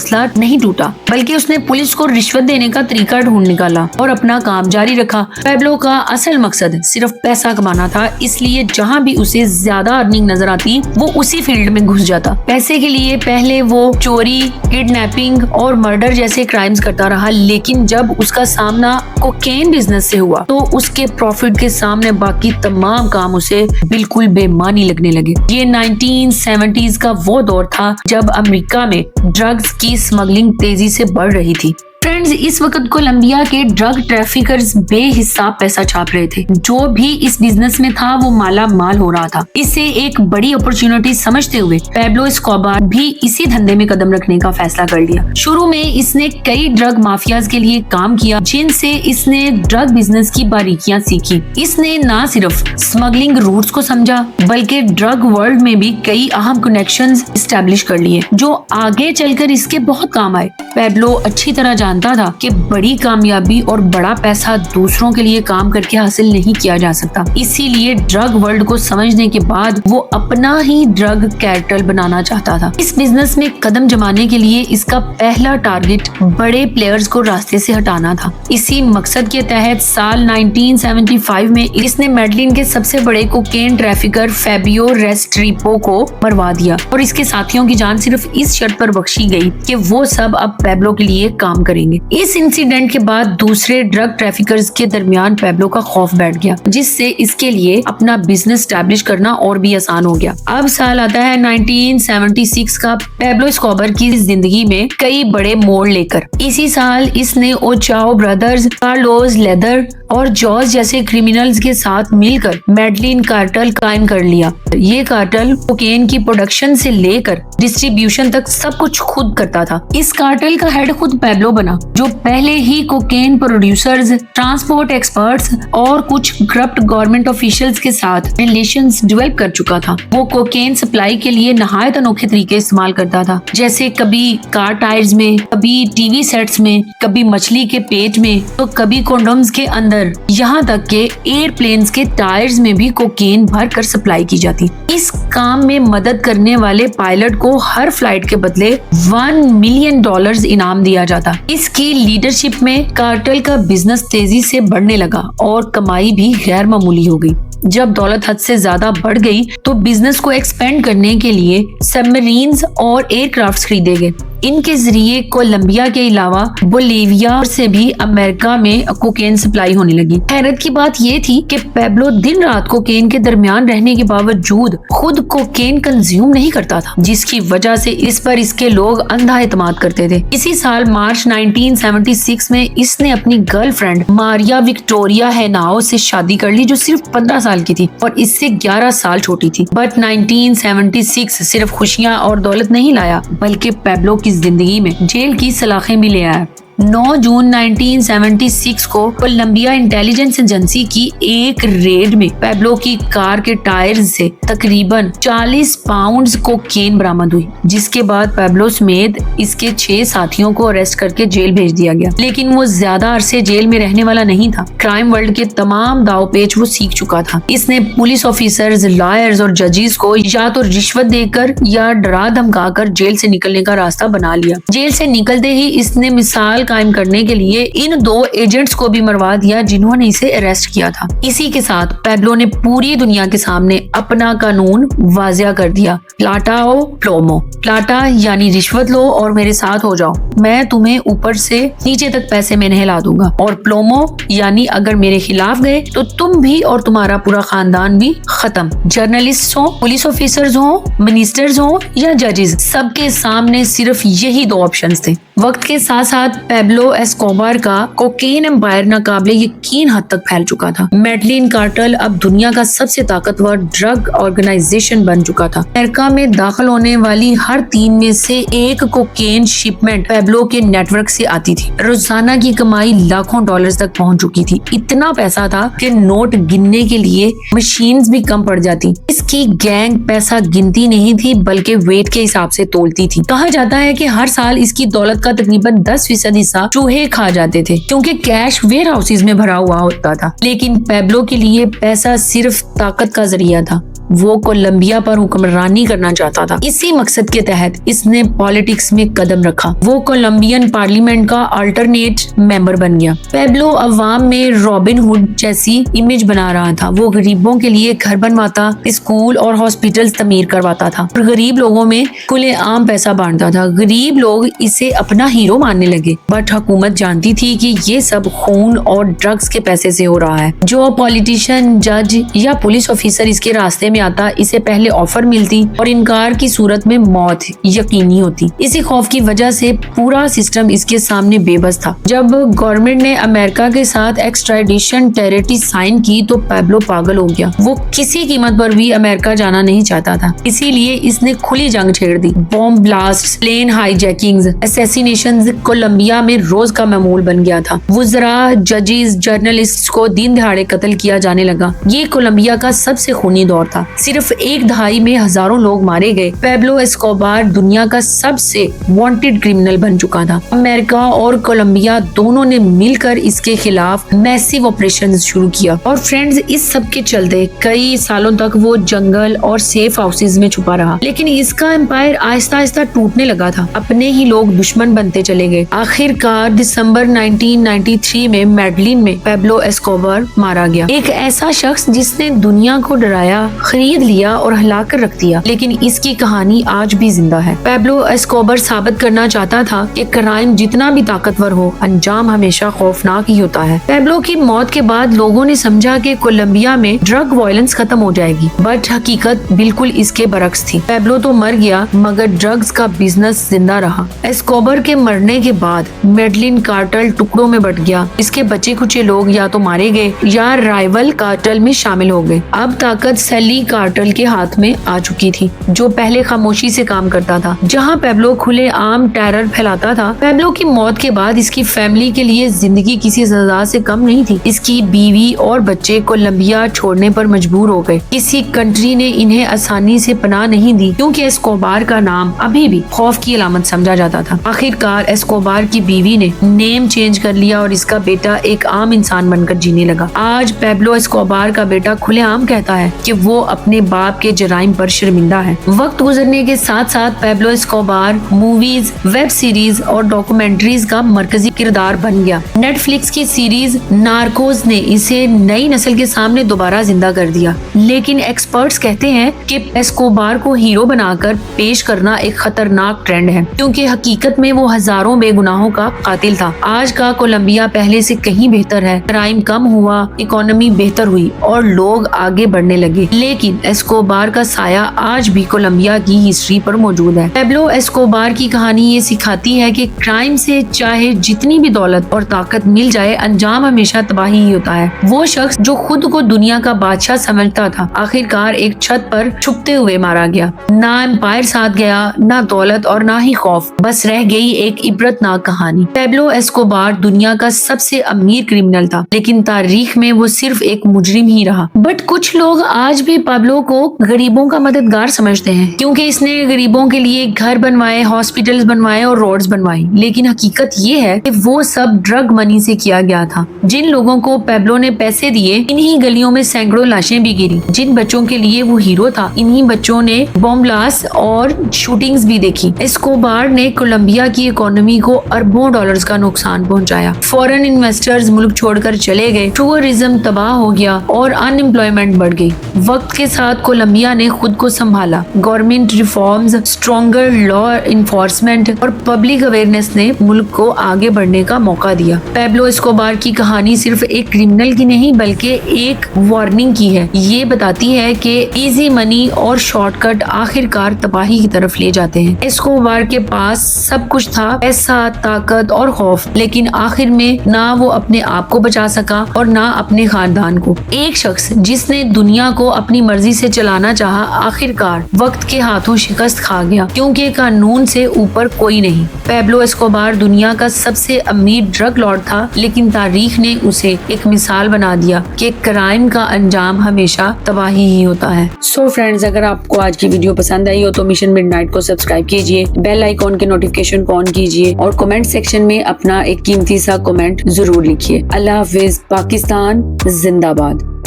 حوصلہ نہیں ٹوٹا بلکہ اس نے پولیس کو رشوت دینے کا طریقہ ڈھونڈ نکالا اور اپنا کام جاری رکھا۔ پیبلو کا اصل مقصد صرف پیسہ کمانا تھا، اس لیے جہاں بھی اسے زیادہ ارننگ نظر آتی وہ اسی فیلڈ میں گھس جاتا۔ پیسے کے لیے پہلے وہ چوری، کڈنیپنگ اور مرڈر جیسے کرائمز کرتا رہا، لیکن جب اس کا سامنا کوکین بزنس سے ہوا تو اس کے پروفٹ کے سامنے باقی تمام کام اسے بالکل بے معنی لگنے لگے۔ یہ 1970s کا وہ دور تھا جب امریکہ میں ڈرگز کی اسمگلنگ تیزی سے بڑھ رہی تھی۔ فرینڈز، اس وقت کولمبیا کے ڈرگ ٹریفکرز بے حساب پیسہ چھاپ رہے تھے۔ جو بھی اس بزنس میں تھا وہ مالا مال ہو رہا تھا۔ اسے ایک بڑی اپرچونٹی سمجھتے ہوئے پیبلو اسکوبار بھی اسی دھندے میں قدم رکھنے کا فیصلہ کر لیا۔ شروع میں اس نے کئی ڈرگ مافیاز کے لیے کام کیا جن سے اس نے ڈرگ بزنس کی باریکیاں سیکھی۔ اس نے نہ صرف اسمگلنگ روٹس کو سمجھا بلکہ ڈرگ ورلڈ میں بھی کئی اہم کنیکشنز اسٹیبلش کر لیے جو آگے چل کر اس کے بہت کام آئے۔ پیبلو اچھی طرح جانتا تھا کہ بڑی کامیابی اور بڑا پیسہ دوسروں کے لیے کام کر کے حاصل نہیں کیا جا سکتا، اسی لیے ڈرگ ورلڈ کو سمجھنے کے بعد وہ اپنا ہی ڈرگ کیرٹل بنانا چاہتا تھا۔ اس بزنس میں قدم جمانے کے لیے اس کا پہلا ٹارگٹ بڑے پلیئرز کو راستے سے ہٹانا تھا۔ اسی مقصد کے تحت سال 1975 میں اس نے میڈلین کے سب سے بڑے کوکین ٹریفکر فیبیو ریسٹریپو کو مروا دیا اور اس کے ساتھیوں کی جان صرف اس شرط پر بخشی گئی کہ وہ سب اب پیبلو کے لیے کام کریں گے۔ اس انسیڈنٹ کے بعد دوسرے ڈرگ ٹریفکرز کے درمیان پیبلو کا خوف بیٹھ گیا، جس سے اس کے لیے اپنا بزنس اسٹیبلش کرنا اور بھی آسان ہو گیا۔ اب سال آتا ہے 1976 کا، پیبلو اسکوبر کی زندگی میں کئی بڑے موڑ لے کر۔ اسی سال اس نے اوچاؤ برادرز، کارلوس لیدر اور جارج جیسے کریمنلز کے ساتھ مل کر میڈلین کارٹل قائم کر لیا۔ یہ کارٹل کوکین کی پروڈکشن سے لے کر ڈسٹریبیوشن تک سب کچھ خود کرتا تھا۔ اس کارٹل کا ہیڈ خود پیبلو بنا، جو پہلے ہی کوکین پروڈیوسرز، ٹرانسپورٹ ایکسپرٹس اور کچھ کرپٹ گورنمنٹ آفیشلز کے ساتھ ریلیشنز ڈیولپ کر چکا تھا۔ وہ کوکین سپلائی کے لیے نہایت انوکھے طریقے استعمال کرتا تھا، جیسے کبھی کار ٹائرز میں، کبھی ٹی وی سیٹس میں، کبھی مچھلی کے پیٹ میں، تو کبھی کنڈومز کے اندر، یہاں تک کہ ایئر پلینز کے ٹائرز میں بھی کوکین بھر کر سپلائی کی جاتی۔ اس کام میں مدد کرنے والے پائلٹ کو ہر فلائٹ کے بدلے $1 ملین انعام دیا جاتا۔ اس کی لیڈرشپ میں کارٹل کا بزنس تیزی سے بڑھنے لگا اور کمائی بھی غیر معمولی ہو گئی۔ جب دولت حد سے زیادہ بڑھ گئی تو بزنس کو ایکسپینڈ کرنے کے لیے سب مرینز اور ایئر کرافٹس خریدے گئے۔ ان کے ذریعے کولمبیا کے علاوہ بولیویا سے بھی امریکہ میں کوکین سپلائی ہونے لگی۔ حیرت کی بات یہ تھی کہ پیبلو دن رات کوکین کے درمیان رہنے کے باوجود خود کوکین کنزیوم نہیں کرتا تھا، جس کی وجہ سے اس پر اس کے لوگ اندھا اعتماد کرتے تھے۔ اسی سال مارچ 1976 میں اس نے اپنی گرل فرینڈ ماریا وکٹوریا ہیناؤ سے شادی کر لی، جو صرف 15 سال کی تھی اور اس سے 11 سال چھوٹی تھی۔ بٹ 1976 صرف خوشیاں اور دولت نہیں لایا، بلکہ پیبلو کی زندگی میں جیل کی سلاخیں بھی لے آیا۔ 9 جون 1976 کو کولمبیا انٹیلیجنس ایجنسی کی ایک ریڈ میں پیبلو کی کار کے ٹائرز سے تقریباً 40 پاؤنڈز کوکین برآمد ہوئی، جس کے بعد پیبلو سمیت اس کے 6 ساتھیوں کو اریسٹ کر کے جیل بھیج دیا گیا۔ لیکن وہ زیادہ عرصے جیل میں رہنے والا نہیں تھا۔ کرائم ورلڈ کے تمام داؤ پیچ وہ سیکھ چکا تھا۔ اس نے پولیس آفیسرز، لائرز اور ججز کو یا تو رشوت دے کر یا ڈرا دھمکا کر جیل سے نکلنے کا راستہ بنا لیا۔ جیل سے نکلتے ہی اس نے مثال قائم کرنے کے لیے ان 2 ایجنٹس کو بھی مروا دیا جنہوں نے اسے اریسٹ کیا تھا۔ اسی کے ساتھ پیبلو نے پوری دنیا کے سامنے اپنا قانون واضح کر دیا، پلاٹا او پلومو۔ پلاٹا یعنی رشوت لو اور میرے ساتھ ہو جاؤ، میں تمہیں اوپر سے نیچے تک پیسے میں نہلا دوں گا، اور پلومو یعنی اگر میرے خلاف گئے تو تم بھی اور تمہارا پورا خاندان بھی ختم۔ جرنلسٹ ہوں، پولیس آفیسرز ہوں، منسٹرز ہوں یا ججز، سب کے سامنے صرف یہی 2 آپشنز تھے۔ وقت کے ساتھ ساتھ پیبلو اسکوبار کا کوکین امپائر ناقابل یقین حد تک پھیل چکا تھا۔ میڈلین کارٹل اب دنیا کا سب سے طاقتور ڈرگ آرگنائزیشن بن چکا تھا۔ امریکہ میں داخل ہونے والی ہر 3 میں سے 1 کوکین شپمنٹ پیبلو کے نیٹ ورک سے آتی تھی۔ روزانہ کی کمائی لاکھوں ڈالرز تک پہنچ چکی تھی۔ اتنا پیسہ تھا کہ نوٹ گننے کے لیے مشینز بھی کم پڑ جاتی۔ اس کی گینگ پیسہ گنتی نہیں تھی بلکہ ویٹ کے حساب سے تولتی تھی۔ کہا جاتا ہے کہ ہر سال اس کی دولت کا تقریباً 10% حصہ چوہے کھا جاتے تھے، کیونکہ کیش ویئر ہاؤسز میں بھرا ہوا ہوتا تھا۔ لیکن پیبلو کے لیے پیسہ صرف طاقت کا ذریعہ تھا۔ وہ کولمبیا پر حکمرانی کرنا چاہتا تھا۔ اسی مقصد کے تحت اس نے پالیٹکس میں قدم رکھا۔ وہ کولمبین پارلیمنٹ کا آلٹرنیٹ ممبر بن گیا۔ پیبلو عوام میں رابن ہوڈ جیسی امیج بنا رہا تھا۔ وہ غریبوں کے لیے گھر بنواتا، اسکول اور ہاسپٹل تعمیر کرواتا تھا اور غریب لوگوں میں کھلے عام پیسہ بانٹتا تھا۔ غریب لوگ اسے اپنا ہیرو ماننے لگے، بٹ حکومت جانتی تھی کہ یہ سب خون اور ڈرگز کے پیسے سے ہو رہا ہے۔ جو پولیٹیشین، جج یا پولیس آفیسر اس کے راستے میں آتا، اسے پہلے آفر ملتی اور انکار کی صورت میں موت یقینی ہوتی۔ اسی خوف کی وجہ سے پورا سسٹم اس کے سامنے بے بس تھا۔ جب گورنمنٹ نے امریکہ کے ساتھ ایکسٹریڈیشن ٹریٹی سائن کی تو پیبلو پاگل ہو گیا۔ وہ کسی قیمت پر بھی امریکہ جانا نہیں چاہتا تھا، اسی لیے اس نے کھلی جنگ چھیڑ دی۔ Bomb blast, plane hijackings, assassinations Colombia میں روز کا معمول بن گیا تھا۔ وزراء، ججز، جرنلسٹ کو دن دہاڑے قتل کیا جانے لگا۔ یہ کولمبیا کا سب سے خونی دور تھا۔ صرف ایک دہائی میں ہزاروں لوگ مارے گئے۔ پیبلو اسکوبار دنیا کا سب سے وانٹڈ کرمنل بن چکا تھا۔ امریکہ اور کولمبیا دونوں نے مل کر اس کے خلاف میسیو آپریشن شروع کیا، اور فرینڈز اس سب کے چلتے کئی سالوں تک وہ جنگل اور سیف ہاؤسز میں چھپا رہا، لیکن اس کا امپائر آہستہ آہستہ ٹوٹنے لگا تھا۔ اپنے ہی لوگ دشمن بنتے چلے گئے۔ آخر کار دسمبر 1993 میں میڈلین میں پیبلو اسکوبار مارا گیا، ایک ایسا شخص جس نے دنیا کو ڈرایا، خرید لیا اور ہلا کر رکھ دیا، لیکن اس کی کہانی آج بھی زندہ ہے۔ پیبلو اسکوبار ثابت کرنا چاہتا تھا کہ کرائم جتنا بھی طاقتور ہو، انجام ہمیشہ خوفناک ہی ہوتا ہے۔ پیبلو کی موت کے بعد لوگوں نے سمجھا کہ کولمبیا میں ڈرگ وائلنس ختم ہو جائے گی، بٹ حقیقت بالکل اس کے برعکس تھی۔ پیبلو تو مر گیا مگر ڈرگز کا بزنس زندہ رہا۔ اسکوبار کے مرنے کے بعد میڈلین کارٹل ٹکڑوں میں بٹ گیا۔ اس کے بچے کچے لوگ یا تو مارے گئے یا رائیول کارٹل میں شامل ہو گئے۔ اب طاقت سیلی کارٹل کے ہاتھ میں آ چکی تھی، جو پہلے خاموشی سے کام کرتا تھا۔ جہاں پیبلو کھلے عام ٹیرر پھیلاتا تھا، پیبلو کی موت کے بعد اس کی فیملی کے لیے زندگی کسی سزا سے کم نہیں تھی۔ اس کی بیوی اور بچے کولمبیا چھوڑنے پر مجبور ہو گئے۔ کسی کنٹری نے انہیں آسانی سے پناہ نہیں دی، کیونکہ اسکوبار کا نام ابھی بھی خوف کی علامت سمجھا جاتا تھا۔ آخر کار اسکوبار کی بیوی نے نیم چینج کر لیا اور اس کا بیٹا ایک عام انسان بن کر جینے لگا۔ آج پیبلو اسکوبار کا بیٹا کھلے عام کہتا ہے کہ وہ اپنے باپ کے جرائم پر شرمندہ ہے۔ وقت گزرنے کے ساتھ ساتھ پیبلو اسکوبار موویز، ویب سیریز اور ڈاکومنٹریز کا مرکزی کردار بن گیا۔ نیٹ فلکس کی سیریز نارکوز نے اسے نئی نسل کے سامنے دوبارہ زندہ کر دیا، لیکن ایکسپرٹس کہتے ہیں کہ اسکوبار کو ہیرو بنا کر پیش کرنا ایک خطرناک ٹرینڈ ہے، کیونکہ حقیقت میں وہ ہزاروں بے گناہوں کا قاتل تھا۔ آج کا کولمبیا پہلے سے کہیں بہتر ہے، کرائم کم ہوا، اکانومی بہتر ہوئی اور لوگ آگے بڑھنے لگے، لیکن اسکوبار کا سایہ آج بھی کولمبیا کی ہسٹری پر موجود ہے۔ پیبلو اسکوبار کی کہانی یہ سکھاتی ہے کہ کرائم سے چاہے جتنی بھی دولت اور طاقت مل جائے، انجام ہمیشہ تباہی ہی ہوتا ہے۔ وہ شخص جو خود کو دنیا کا بادشاہ سمجھتا تھا، آخر کار ایک چھت پر چھپتے ہوئے مارا گیا۔ نہ امپائر ساتھ گیا، نہ دولت اور نہ ہی خوف، بس رہ گئی ایک عبرتناک کہانی۔ پیبلو اسکوبار دنیا کا سب سے امیر کرمنل تھا، لیکن تاریخ میں وہ صرف ایک مجرم ہی رہا۔ بٹ کچھ لوگ آج بھی پیبلو کو غریبوں کا مددگار سمجھتے ہیں، کیونکہ اس نے غریبوں کے لیے گھر بنوائے، ہاسپٹلز بنوائے اور روڈز بنوائی، لیکن حقیقت یہ ہے کہ وہ سب ڈرگ منی سے کیا گیا تھا۔ جن لوگوں کو پیبلو نے پیسے دیے، انہی گلیوں میں سینکڑوں لاشیں بھی گری۔ جن بچوں کے لیے وہ ہیرو تھا، انہی بچوں نے بم بلاسٹ اور شوٹنگز بھی دیکھی۔ اسکوبار نے کولمبیا کی اکانومی کو اربوں ڈالرز کا نقصان پہنچایا۔ فورن انویسٹرز ملک چھوڑ کر چلے گئے، ٹورزم تباہ ہو گیا اور ان امپلائمنٹ بڑھ گئی۔ وقت کے ساتھ کولمبیا نے خود کو سنبھالا۔ Government reforms, stronger law enforcement اور پبلک اویئرنیس نے ملک کو آگے بڑھنے کا موقع دیا۔ پیبلو اسکوبار کی کہانی صرف ایک کرمنل کی نہیں بلکہ ایک وارننگ کی ہے۔ یہ بتاتی ہے کہ ایزی منی اور شارٹ کٹ آخر کار تباہی کی طرف لے جاتے ہیں۔ اسکوبار کے پاس سب کچھ تھا، پیسہ، طاقت اور خوف، لیکن آخر میں نہ وہ اپنے آپ کو بچا سکا اور نہ اپنے خاندان کو۔ ایک شخص جس نے دنیا کو اپنی مرضی سے چلانا چاہا، آخر کار وقت کے ہاتھوں شکست کھا گیا، کیونکہ قانون سے اوپر کوئی نہیں۔ پیبلو اسکوبار دنیا کا سب سے امیر ڈرگ لارڈ تھا، لیکن تاریخ نے اسے ایک مثال بنا دیا کہ کرائم کا انجام ہمیشہ تباہی ہی ہوتا ہے۔ سو فرینڈز، اگر آپ کو آج کی ویڈیو پسند آئی ہو تو مشن مڈنائٹ کو سبسکرائب کیجیے، بیل آئیکن کے نوٹیفیکیشن کو آن کیجیے اور کمنٹ سیکشن میں اپنا ایک قیمتی سا کمنٹ ضرور لکھیے۔ اللہ حافظ۔ پاکستان زندہ باد۔